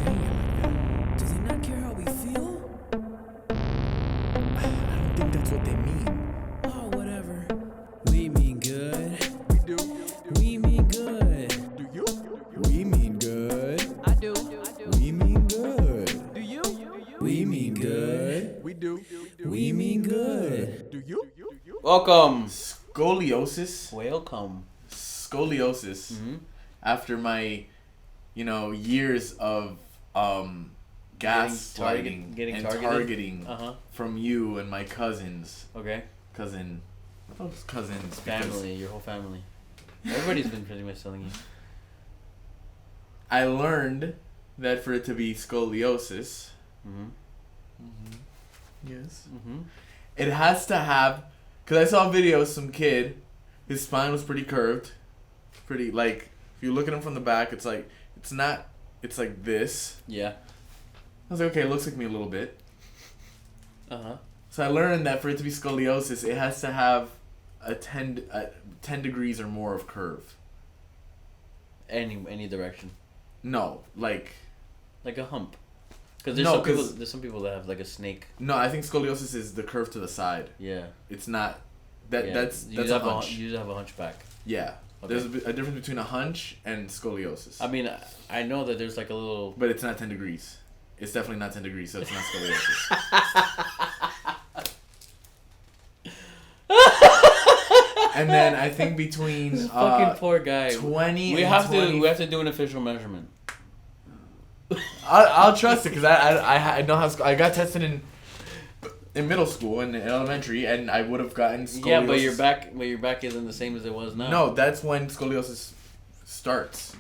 saying it like that? Do they not care how we feel? I don't think that's what they mean. Oh, whatever. We mean good. We do. We mean good. Do you? We mean good. I do. We mean good. Do you? We mean good. We do. We mean good. Do you? Welcome. Scoliosis. Welcome. Scoliosis. Mm-hmm. After my, years of gaslighting Getting and targeted? targeting Uh-huh. from you and my cousins. Okay. Cousins. because Family, your whole family. Everybody's been pretty much telling you. I learned that for it to be scoliosis, yes, it has to have. Cause I saw a video of some kid, his spine was pretty curved, pretty like if you look at him from the back, it's like it's like this. Yeah. I was like, okay, it looks like me a little bit. Uh-huh. So I learned that for it to be scoliosis, it has to have a 10 degrees or more of curve. Any direction. No, like Like a hump. Because there's some people that have like a snake. no, I think scoliosis is the curve to the side. Yeah. It's not that Yeah. that's You a hunch. You have a hunchback. Yeah. Okay. There's a difference between a hunch and scoliosis. I mean, I know that there's like a little. But it's not 10 degrees. It's definitely not 10 degrees, so it's not scoliosis. And then I think between This fucking poor guy. 20 We and have 20 to do an official measurement. I'll trust it because I know how I got tested in middle school and in elementary, and I would have gotten scoliosis. Yeah, but your back isn't the same as it was now. No, that's when scoliosis starts.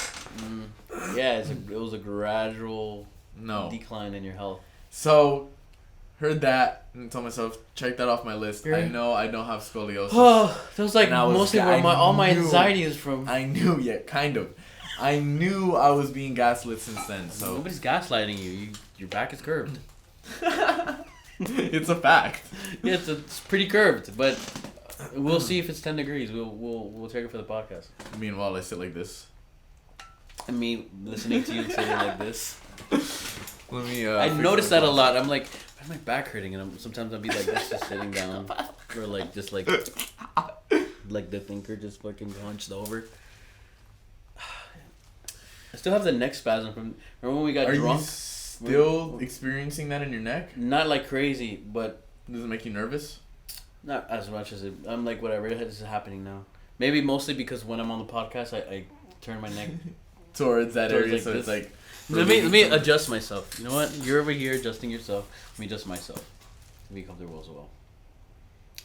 Yeah, it was a gradual No. decline in your health. So, heard that and told myself, check that off my list. Yeah. I know I don't have scoliosis. Oh, that was like And I was- mostly where I all my knew- anxiety is from. I knew, yeah, kind of. I knew I was being gaslit since then, so. Nobody's gaslighting you. Your back is curved. It's a fact. Yeah, it's pretty curved, but we'll see if it's 10 degrees. We'll check it for the podcast. Meanwhile, I sit like this. And me listening to you sitting like this. Let me. I fix notice my that a phone. lot. I'm like, why is my back hurting? And sometimes I'll be like this, just sitting down, or like just like the thinker just fucking hunched over. I still have the neck spasm from. Remember when we got Are drunk? you still experiencing that in your neck? Not like crazy, but Does it make you nervous? not as much as it. I'm like, whatever. This is happening now. Maybe mostly because when I'm on the podcast, I turn my neck. Towards that Towards area, like so it's this. like. Let me adjust myself. You know what? You're over here adjusting yourself. Let me adjust myself. Be comfortable as well.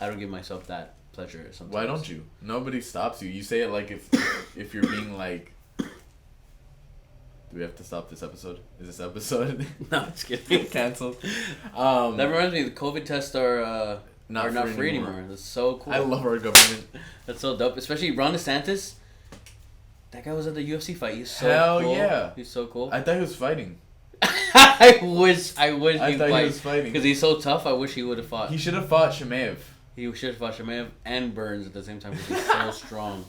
I don't give myself that pleasure sometimes. Why don't you? Nobody stops you. You say it like if you're being like. Do we have to stop this episode? Is this episode No, I'm just kidding. canceled? That reminds me, the COVID tests are not free anymore. That's so cool. I love our government. That's so dope. Especially Ron DeSantis. That guy was at the UFC fight. He's so Hell cool. yeah. He's so cool. I thought he was fighting. I wish I he'd thought he fight. was fighting. Because he's so tough, I wish he would have fought. He should have fought Shemaev. He should have fought Shemaev and Burns at the same time because he's so strong.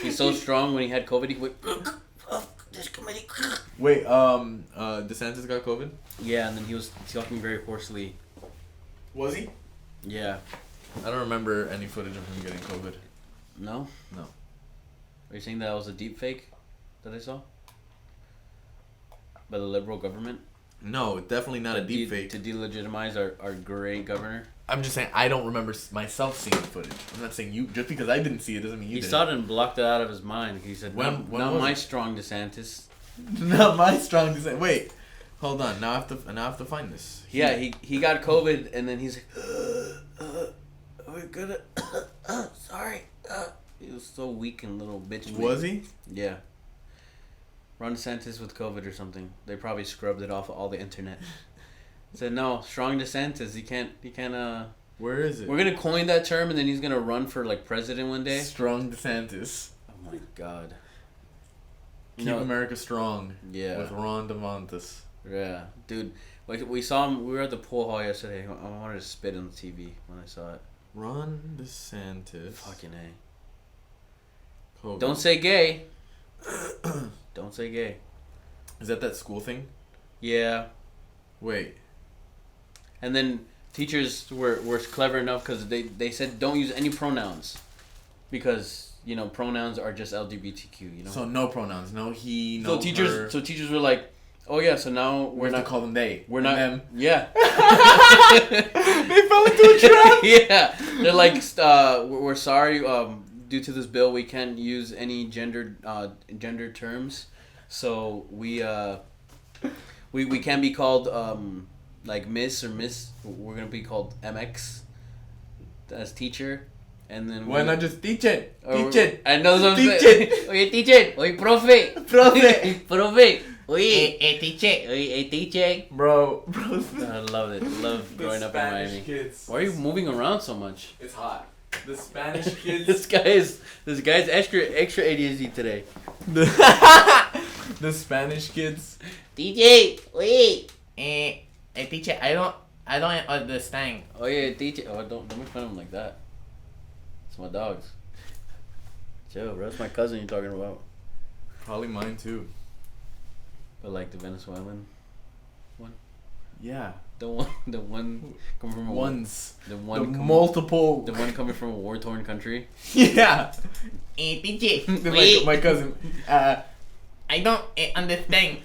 He's so strong when he had COVID, he went, this committee. Wait, DeSantis got COVID? Yeah, and then he was talking very hoarsely. Was he? Yeah. I don't remember any footage of him getting COVID. No? No. Are you saying that was a deep fake that I saw? By the liberal government? No, definitely not a deep fake. To delegitimize our great governor? I'm just saying I don't remember myself seeing the footage. I'm not saying you. Just because I didn't see it doesn't mean you He did. saw it and blocked it out of his mind. He said, When not was my it? strong DeSantis. Not my strong descent. Wait, hold on. Now I have to find this. Yeah, he got COVID and then he's like, we're gonna, sorry. He was so weak and little bitch. Was he? Yeah. Ron DeSantis with COVID or something. They probably scrubbed it off of all the internet. Said no, strong DeSantis. He can't. Where is it? We're gonna coin that term and then he's gonna run for like president one day. Strong DeSantis. Oh my god. Keep America strong. Yeah. With Ron DeSantis. Yeah, dude. Like we saw him. We were at the pool hall yesterday. I wanted to spit on the TV when I saw it. Ron DeSantis. Fucking A. COVID. Don't say gay. Don't say gay. Is that school thing? Yeah. Wait. And then teachers were clever enough because they said don't use any pronouns because pronouns are just LGBTQ. So no pronouns, no he, no her. So teachers were like, oh yeah, so now we're not call them they. We're not them. Yeah. They fell into a trap. Yeah, they're like, we're sorry. Due to this bill, we can't use any gender terms, so we can't be called like Miss or Miss. We're gonna be called MX as teacher, and then why not just teach it? Teach it. I know what I'm teach saying. it. Oye, teacher. Oye, profe. Profe. Profe. Oye, teacher. Oye, teacher. Bro. I love it. I love growing up in Miami. Kids. Why are you moving around so much? It's hot. The Spanish kids. This guy's extra ADHD today. The Spanish kids. DJ, wait. Teacher, I don't understand. Oh yeah, teacher. Oh, don't make fun of him like that. It's my dogs. Chill, bro. That's my cousin you're talking about. Probably mine too. But like the Venezuelan one. Yeah. The one coming from the multiple. The one coming from a war-torn country. Yeah. Teacher, My cousin. I don't understand.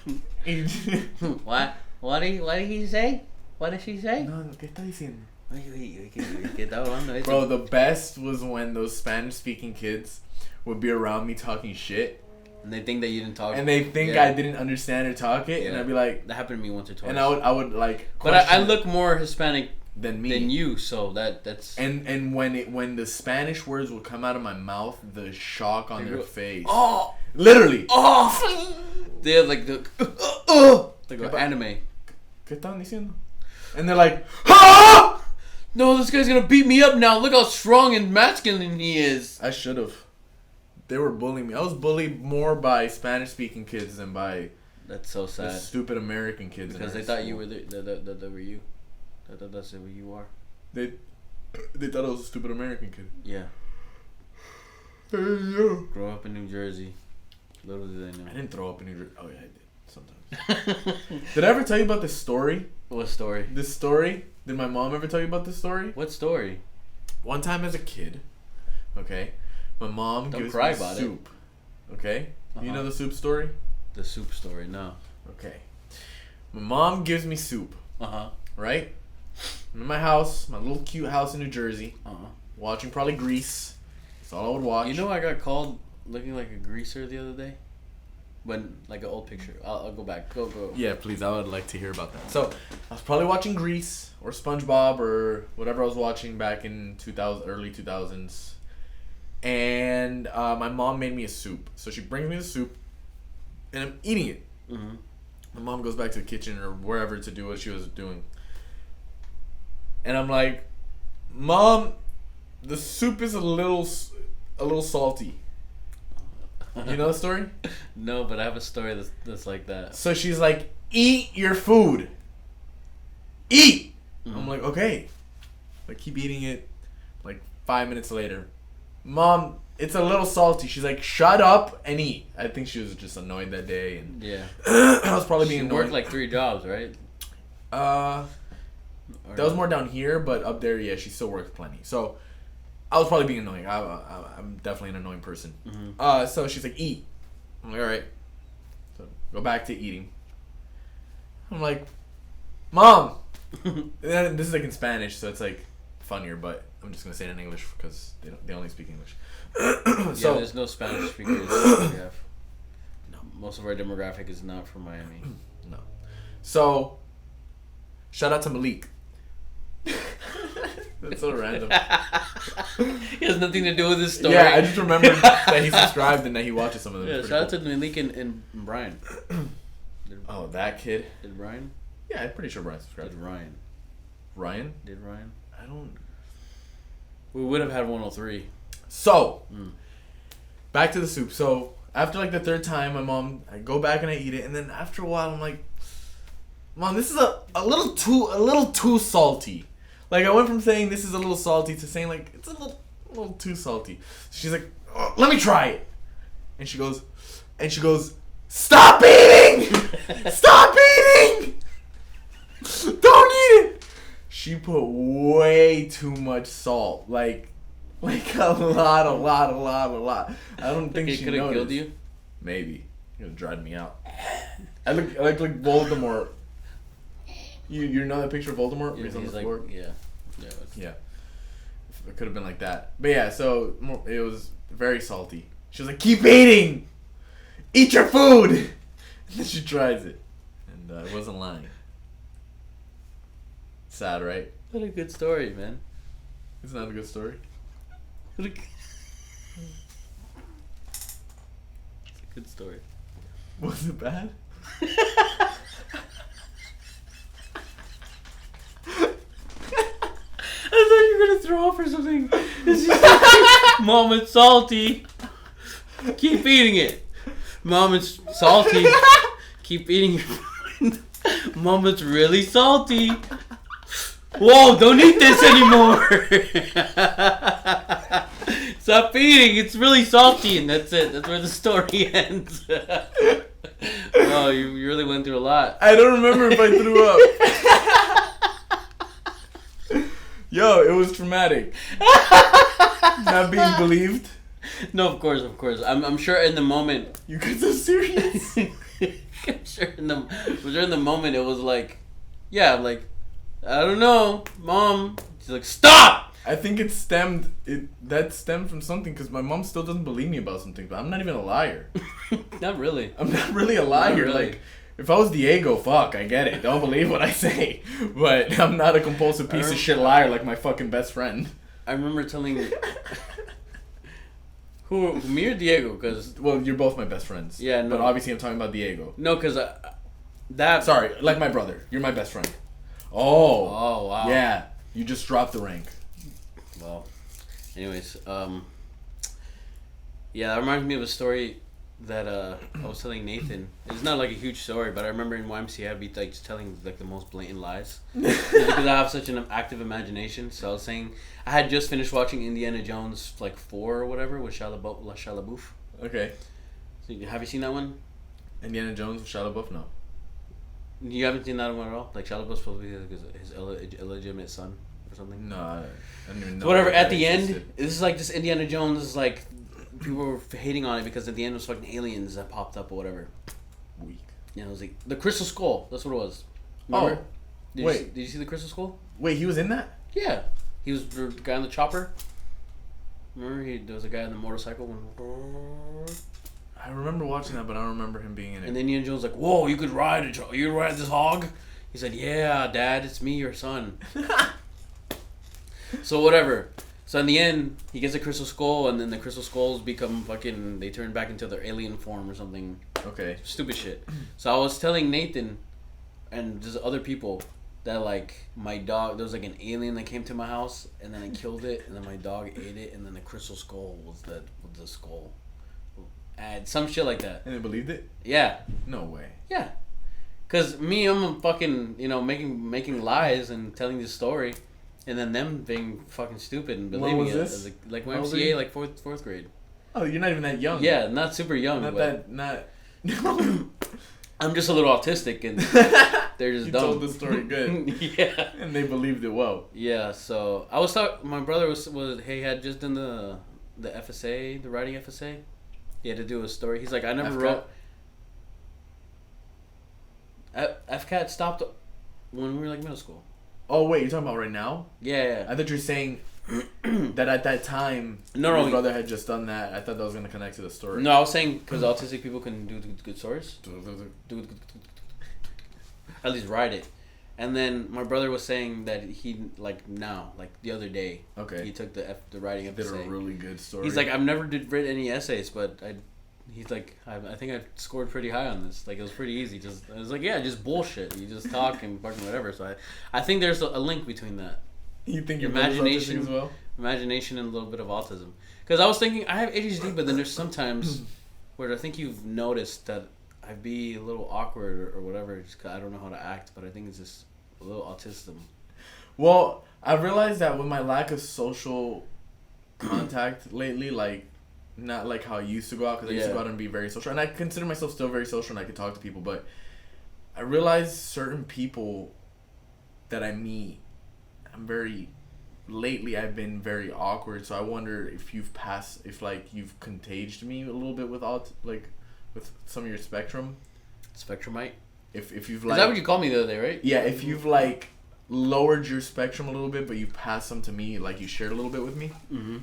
What did he say? What did she say? No, ¿qué está diciendo? ¿Qué está hablando? Bro, the best was when those Spanish-speaking kids would be around me talking shit. And they think that you didn't talk. And they think I didn't understand or talk it, and I'd be like, that happened to me once or twice. And I would like. But I look more Hispanic than you, so that's. And when the Spanish words would come out of my mouth, the shock on their face. Oh, literally. Oh, they have like the like anime. ¿Qué estaban diciendo? And they're like, ah! No, this guy's gonna beat me up now. Look how strong and masculine he is. I should have. They were bullying me. I was bullied more by Spanish-speaking kids than by. That's so sad. The stupid American kids. Because they thought you were that were you. That's who you are. They thought I was a stupid American kid. Yeah. Hey, yeah. Grow up in New Jersey. Little did they know. I didn't throw up in New Jersey. Oh yeah, I did sometimes. Did I ever tell you about this story? What story? This story? Did my mom ever tell you about this story? What story? One time as a kid, okay, my mom gives me soup. Okay, you know the soup story? The soup story, no. Okay, my mom gives me soup. Right? I'm in my house, my little cute house in New Jersey. Watching probably Grease. That's all I would watch. You know, I got called looking like a greaser the other day. When like an old picture. I'll go back. Go. Yeah, please. I would like to hear about that. So I was probably watching Grease or SpongeBob or whatever I was watching back in early 2000s, and my mom made me a soup. So she brings me the soup, and I'm eating it. Mm-hmm. My mom goes back to the kitchen or wherever to do what she was doing, and I'm like, "Mom, the soup is a little salty." You know the story? No, but I have a story that's like that. So she's like, "Eat your food. Eat." Mm-hmm. I'm like, "Okay." Like, keep eating it. Like 5 minutes later, "Mom, it's a little salty." She's like, "Shut up and eat." I think she was just annoyed that day, and yeah, I was probably being annoyed. annoyed. Worked like 3 jobs, right? That was more down here, but up there, yeah, she still works plenty. So I was probably being annoying. I'm definitely an annoying person. Mm-hmm. So she's like, "Eat." I'm like, "All right." So go back to eating. I'm like, "Mom." And then this is like in Spanish, so it's like funnier, but I'm just gonna say it in English because they only speak English. So there's no Spanish speakers. We have. No, most of our demographic is not from Miami. No. So shout out to Malik. That's so random. It has nothing to do with this story. Yeah, I just remembered that he subscribed and that he watches some of them. Yeah, shout out to Malik and Brian. Oh, that kid. Did Brian? Yeah, I'm pretty sure Brian subscribed. Did Ryan? Ryan? Did Ryan? I don't. We would have had 103. So, back to the soup. So, after like the third time, I go back and I eat it, and then after a while, I'm like, "Mom, this is a little too salty." Like, I went from saying this is a little salty to saying like it's a little too salty. She's like, "Oh, let me try it," and she goes, "Stop eating! Stop eating!" put way too much salt. Like a lot. I don't think It she could have noticed. killed you. Maybe. It would have dried me out. I look like Voldemort. You know that picture of Voldemort? Where Yeah, he's on the like, floor? yeah. It's- Yeah. It could have been like that. But yeah, so it was very salty. She was like, keep eating! Eat your food! And then she tries it. And I wasn't lying. Sad, right? What a good story, man. It's not a good story. What a It's a good story. Was it bad? I thought you were gonna throw up or something. It's just like, Mom, it's salty. Keep eating it. Mom, it's salty. Keep eating your food. Mom, it's really salty. Whoa, don't eat this anymore. Stop eating. It's really salty. And that's it. That's where the story ends. Wow, you really went through a lot. I don't remember if I threw up. Yo, it was traumatic. Not being believed. No, of course. I'm sure in the moment. You guys are serious? I'm sure in the moment it was like, yeah, like, I don't know, Mom. She's like, stop. I think that stemmed from something because my mom still doesn't believe me about something, but I'm not even a liar. Not really. I'm not really a liar. Not really. Like, if I was Diego, fuck, I get it. Don't believe what I say. But I'm not a compulsive piece of shit liar like my fucking best friend. I remember telling who me or Diego, because Well, you're both my best friends. Yeah, no. But obviously I'm talking about Diego. no, because that. Sorry, like my brother. You're my best friend. Oh. Oh wow. Yeah. You just dropped the rank. Well, anyways, yeah, that reminds me of a story that I was telling Nathan. It's not like a huge story, but I remember in YMCA I'd be like just telling like the most blatant lies because I have such an active imagination. So I was saying I had just finished watching Indiana Jones like 4 or whatever with Shia LaBeouf. Okay. So, have you seen that one? Indiana Jones with Shia LaBeouf? No. You haven't seen that one at all? Like Shia LaBeouf's supposed to be like his illegitimate son or something. No, I don't even know. So whatever. that At the existed. end, this is like this Indiana Jones is like people were hating on it because at the end it was fucking aliens that popped up or whatever. Weak. Yeah, it was like the Crystal Skull. That's what it was. Remember? Did wait. did you see the Crystal Skull? Wait, he was in that? Yeah, he was the guy on the chopper. Remember, there was a guy on the motorcycle. I remember watching that, but I don't remember him being in it. And then Indiana Jones was like, "Whoa, you could ride it. You could ride this hog." He said, "Yeah, Dad, it's me, your son." So whatever. So in the end, he gets a crystal skull, and then the crystal skulls become fucking. They turn back into their alien form or something. Okay. Stupid shit. So I was telling Nathan, and just other people, that like my dog. There was like an alien that came to my house, and then I killed it, and then my dog ate it, and then the crystal skull was the skull. And some shit like that. And they believed it? Yeah. No way. Yeah. Cause I'm a fucking making lies and telling this story, and then them being fucking stupid and When believing was it. this? As like How old are YMCA, you? like fourth grade. Oh, you're not even that young. Yeah, not super young, Not but that. Not. I'm just a little autistic, and they're just You dumb. told the story good. Yeah. And they believed it well. Yeah. So I was talking. My brother was he had just done the FSA, the writing FSA. He had to do a story. He's like, I never FCAT? wrote. FCAT stopped when we were like middle school. Oh wait, you're talking about right now? Yeah. I thought you were saying that at that time. No, your no. brother had just done that. I thought that was gonna connect to the story. No, I was saying because autistic people can do good stories. At least write it. And then my brother was saying that he like the other day. Okay. He took the writing Did a essay. really good story. He's like, I've never read any essays, but he's like, I think I scored pretty high on this. Like it was pretty easy. I was like, yeah, just bullshit. You just talk and fucking whatever. So I think there's a link between that. You think your brother's autistic as well? Imagination and a little bit of autism. Because I was thinking, I have ADHD, but then there's sometimes where I think you've noticed that I'd be a little awkward or whatever, just 'cause I don't know how to act, but I think it's just a little autism. Well, I realized that with my lack of social contact lately, like, not like how I used to go out, because I used to go out and be very social. And I consider myself still very social and I can talk to people, but I realized certain people that I meet, lately I've been very awkward, so I wonder if you've contaged me a little bit with with some of your spectrum. Spectrumite? If you've Is that what you called me the other day, right? Yeah, if you've like lowered your spectrum a little bit, but you've passed some to me, like you shared a little bit with me. Mm-hmm.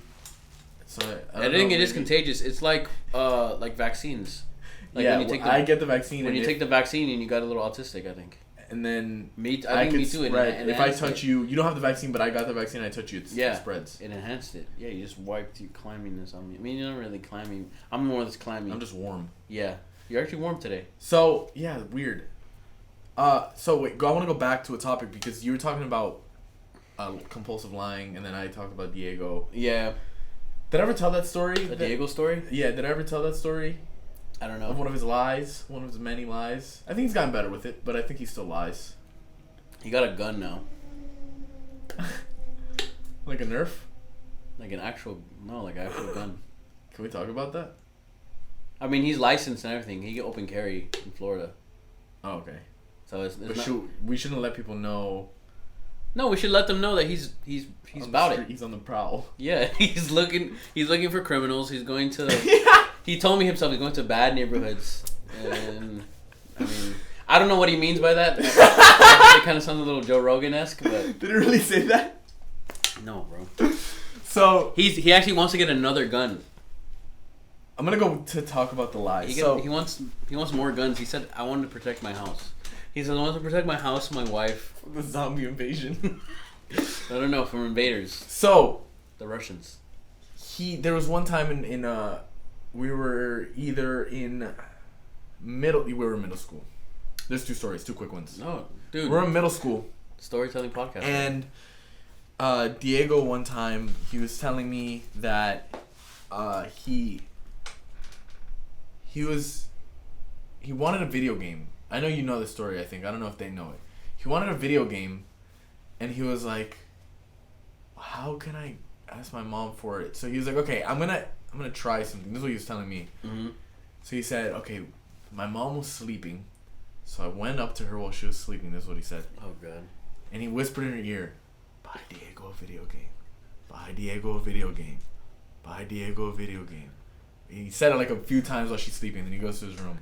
So I think it is contagious. It's like vaccines. Like yeah, when you take I get the vaccine. When you take the vaccine and you got a little autistic, I think. And then I think me too. Spread. If I touch you, you don't have the vaccine, but I got the vaccine. I touch you, it spreads. It enhanced it. Yeah, you just wiped your clamminess on me. I mean, you're not really clammy. I'm more this clammy. I'm just warm. Yeah, you're actually warm today. So yeah, weird. So wait, I want to go back to a topic because you were talking about compulsive lying, and then I talked about Diego. Yeah. Did I ever tell that story? The Diego story? Yeah. Did I ever tell that story? I don't know. Of one of his lies, one of his many lies. I think he's gotten better with it, but I think he still lies. He got a gun now. Like a Nerf? Like an actual gun. Can we talk about that? I mean, he's licensed and everything. He can open carry in Florida. Oh, okay. So it's But not... we shouldn't let people know. No, we should let them know that he's about it. He's on the prowl. Yeah, he's looking for criminals. He's going to. He told me himself he's going to bad neighborhoods, and I mean, I don't know what he means by that. It kind of sounds a little Joe Rogan-esque, but did it really say that? No, bro. So he actually wants to get another gun. I'm gonna go to talk about the lies. He wants more guns. He said, "I wanted to protect my house." He said, "I want to protect my house, my wife." The zombie invasion. I don't know, from invaders. So The Russians. There was one time in we were either in middle school. There's two stories, two quick ones. No, dude. We're in middle school. Storytelling podcast. And Diego one time he was telling me that he wanted a video game. I know you know the story, I think. I don't know if they know it. He wanted a video game, and he was like, how can I ask my mom for it? So he was like, okay, I'm gonna try something. This is what he was telling me. Mm-hmm. So he said, okay, my mom was sleeping, so I went up to her while she was sleeping. This is what he said. Oh, God. And he whispered in her ear, buy Diego a video game. Buy Diego a video game. Buy Diego a video game. And he said it like a few times while she's sleeping, then he goes to his room.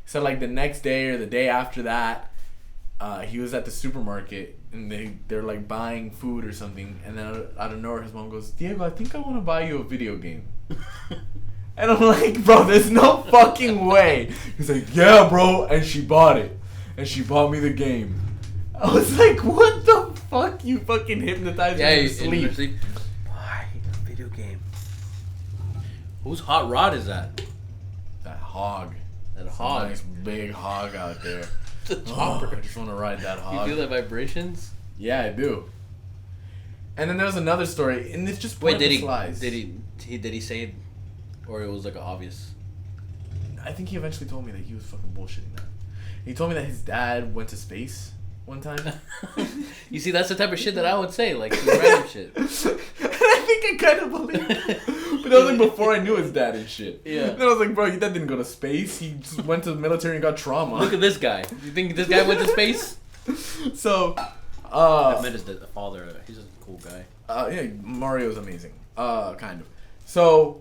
He said like the next day or the day after that, he was at the supermarket and they're like buying food or something, and then out of nowhere his mom goes, Diego, I think I want to buy you a video game. And I'm like, bro, there's no fucking way. He's like, yeah, bro, and she bought it, and she bought me the game. I was like, what the fuck? You fucking hypnotized me to sleep. Buy a video game. Whose hot rod is that? That hog. That hog. Nice big hog out there. The chopper. I just want to ride that hog. You feel the vibrations? Yeah, I do. And then there's another story, and it's just Wait, lies. did he say it, or it was like obvious? I think he eventually told me that he was fucking bullshitting that. He told me that his dad went to space one time. You see, that's the type of shit that I would say, like some random shit. And I think I kind of believed it. But that was like before I knew his dad and shit. Yeah. Then I was like, bro, your dad didn't go to space. He just went to the military and got trauma. Look at this guy. You think this guy went to space? So, I met his father. He's a cool guy. yeah, Mario's amazing. Kind of. So,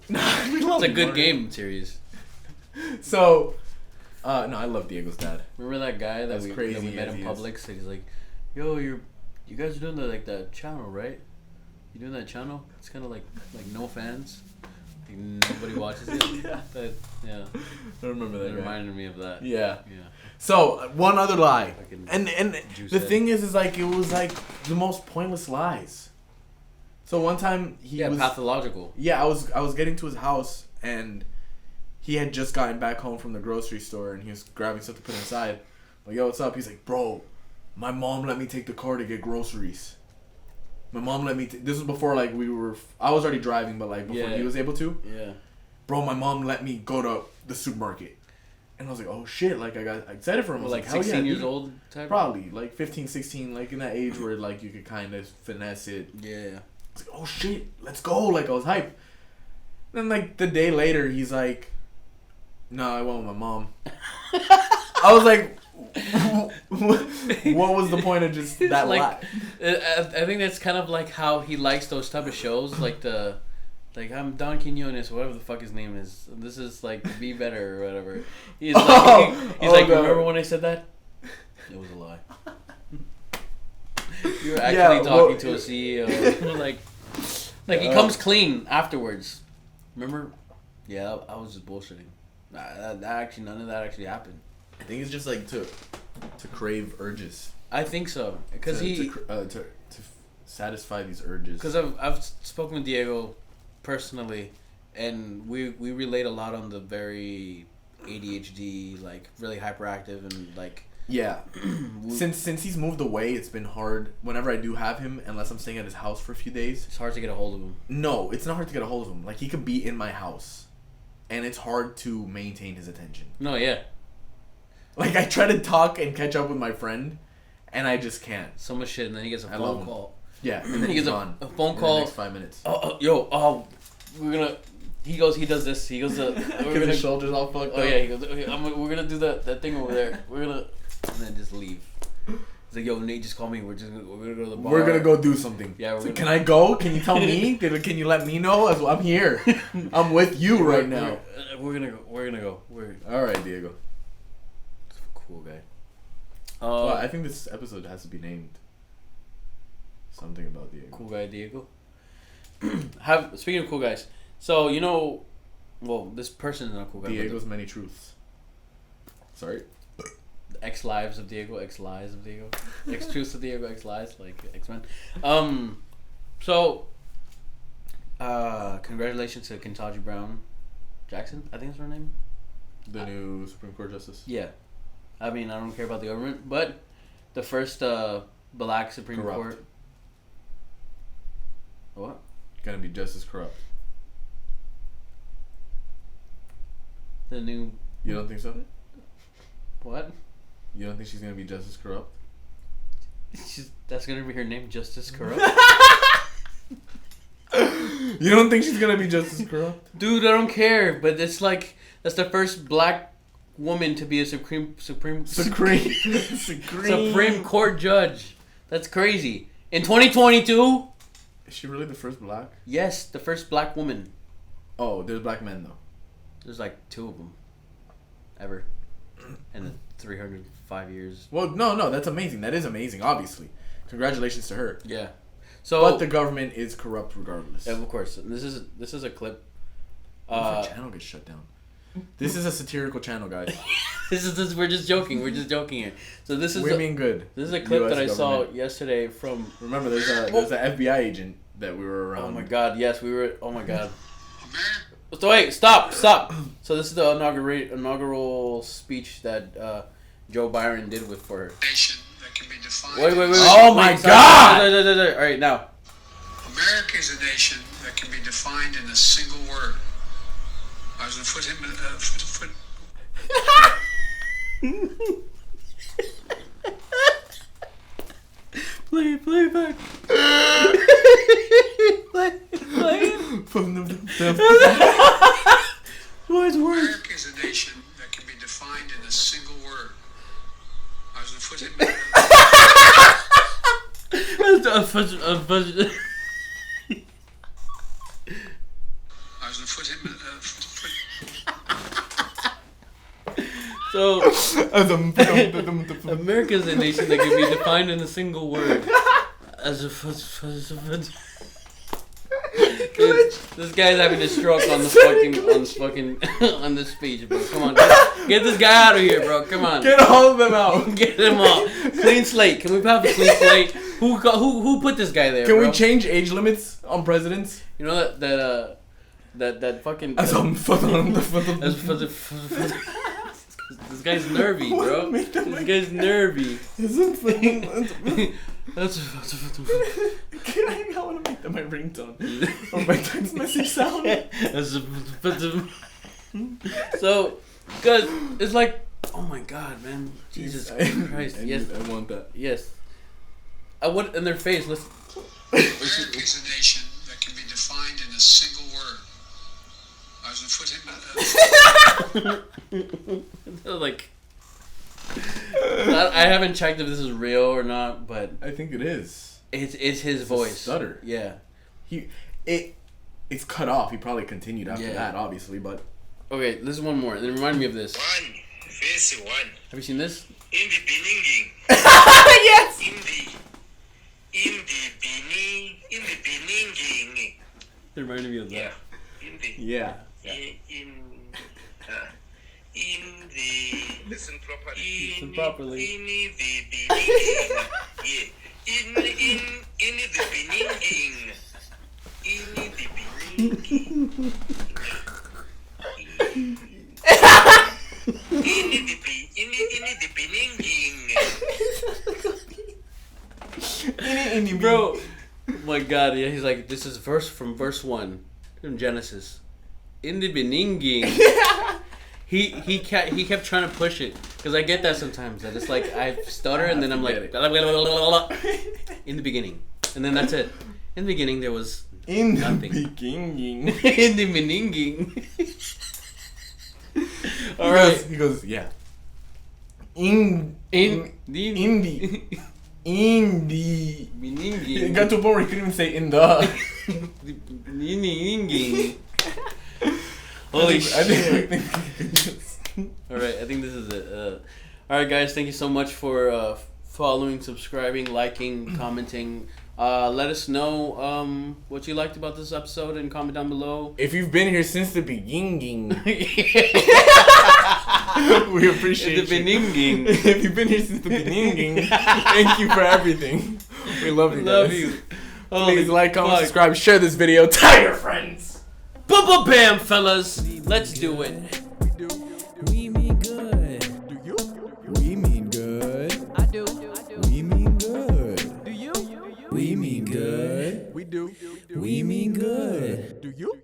It's a good game series. So, no, I love Diego's dad. Remember that guy that As we crazy met as in he Publix? So he's like, "Yo, you guys are doing that channel, right? You doing that channel? It's kind of like no fans, like nobody watches it." Yeah. Yeah. I remember that. It reminded me of that. Yeah. Yeah. So one other lie, Fucking and juice the head. thing is like it was like the most pointless lies. So one time he was pathological. Yeah, I was getting to his house and he had just gotten back home from the grocery store and he was grabbing stuff to put inside. Like, yo, what's up? He's like, bro, my mom let me take the car to get groceries. My mom let me. This was before like I was already driving, but like before he was able to. Yeah. Bro, my mom let me go to the supermarket. And I was like, oh shit, like I got excited for him. I was Like hell 16 yeah, years dude. old type? Probably, like 15, 16, like in that age where like you could kind of finesse it. Yeah. I was like, oh shit, let's go. Like I was hyped. Then like the day later, he's like, no, I went with my mom. I was like, What was the point of just that like, lie? I think that's kind of like how he likes those type of shows, like I'm Don Quinones, whatever the fuck his name is. This is like Be Better or whatever. He's like, no. remember when I said that? It was a lie. You were actually talking to a CEO. like he comes clean afterwards. Remember? Yeah, I was just bullshitting. That actually, none of that actually happened. I think it's just like to crave urges. I think so, because to satisfy these urges. Because I've spoken with Diego personally, and we relate a lot on the very ADHD, like really hyperactive and like. Yeah, since he's moved away, it's been hard. Whenever I do have him, unless I'm staying at his house for a few days, it's hard to get a hold of him. No, it's not hard to get a hold of him. Like he could be in my house, and it's hard to maintain his attention. No, yeah. Like I try to talk and catch up with my friend, and I just can't. So much shit, and then he gets a phone call. Yeah, and then he he's gets gone. a phone call. In the next 5 minutes. We're gonna. He does this. He goes, we're gonna. His shoulders all fucked up. Oh yeah, he goes. Okay, we're gonna do that thing over there. We're gonna, and then just leave. He's like, yo, Nate just called me. We're gonna go to the bar. We're gonna go do something. Yeah. So can I go? Can you tell me? Can you let me know? I'm here. I'm with you right now. We're gonna go. All right, Diego. Cool guy. Well, I think this episode has to be named something about Diego. Cool guy Diego. Speaking of cool guys, so this person is not a cool guy. Diego's many truths. Sorry. X lives of Diego, X lies of Diego, X truths of Diego, X lies, like X-Men. So, congratulations to Ketanji Brown Jackson, I think that's her name. The new Supreme Court Justice. Yeah. I mean, I don't care about the government, but the first black Supreme Court. What? Gonna be just as corrupt. The new. You don't think so? What? You don't think she's gonna be just as corrupt? That's gonna be her name, Justice Corrupt. You don't think she's gonna be just as corrupt? Dude, I don't care, but it's like that's the first black woman to be a Supreme Court judge. That's crazy. In 2022. Is she really the first black? Yes, the first black woman. Oh, there's black men though. There's like 2 of them. Ever. In the 305 years. Well, no, that's amazing. That is amazing, obviously. Congratulations to her. Yeah. So, but the government is corrupt regardless. Yeah, of course. This is a clip. What if our channel gets shut down? This is a satirical channel, guys. We're just joking. We're just joking here. So we're being good. This is a clip US that I government. saw yesterday from. Remember, there's an FBI agent that we were around. Oh my God! Yes, we were. Oh my God. So wait, stop. So this is the inaugural speech that Joe Biden did for her. That can be defined. Wait. Oh my God! All right, now. America is a nation that can be defined in a single word. I was going to put him foot. Play back. play. From the Words. America is a nation that can be defined in a single word. I was going to put him. So, America is a nation that can be defined in a single word. Dude, this guy's having a stroke on the speech, bro. Come on, get this guy out of here, bro. Come on, get all of them out. Get them all. Clean slate. Can we have a clean slate? Who put this guy there? Can bro? we change age limits on presidents? You know that fucking. This guy's nervy, bro. This guy's nervy. I want to make that my ringtone or my text message sound. So, cause it's like, oh my God, man, Jesus Christ, yes, I want that. Yes, I want in their face. Listen. America is a nation that can be defined in a single word. I was going to put him. Like, I haven't checked if this is real or not, but I think it is. it's his It's a voice. stutter. Yeah. It's cut off. He probably continued after Yeah. that, obviously, but Okay, this is one more. It reminded me of this. One, face one. Have you seen this? In the Beninging. Yes. In the Beninging. It reminded me of that. Yeah. In the. yeah. In the. Listen properly. Listen properly. In the Beninging. Yeah. In the Beninging. In the Beninging. In the Beninging. Bro, oh my God, yeah, he's like, this is verse 1 from Genesis. In the Beninging. He kept trying to push it because I get that sometimes. That it's like I stutter and then I'm like Get it. blah, blah, blah, blah, blah, in the beginning, and then that's it. In the beginning there was In nothing. the beginning. In the Beninging. All He right. goes, he goes, yeah. In the Beninging. It got to a point where he couldn't even say in the. Beninging. Holy I shit. think Alright, I think this is it. Alright, guys, thank you so much for following, subscribing, liking, commenting. Let us know what you liked about this episode and comment down below. if you've been here since the beginning, we appreciate The you. Beninging. If you've been here since the beginning, thank you for everything. We love you. Love guys. you. Please like, comment, fuck. subscribe, share this video, tell your friends. Bam, fellas. Let's do it. We mean good. Do you? We mean good. I do. We mean good. Do you? We mean good. We do. We mean good. Do you?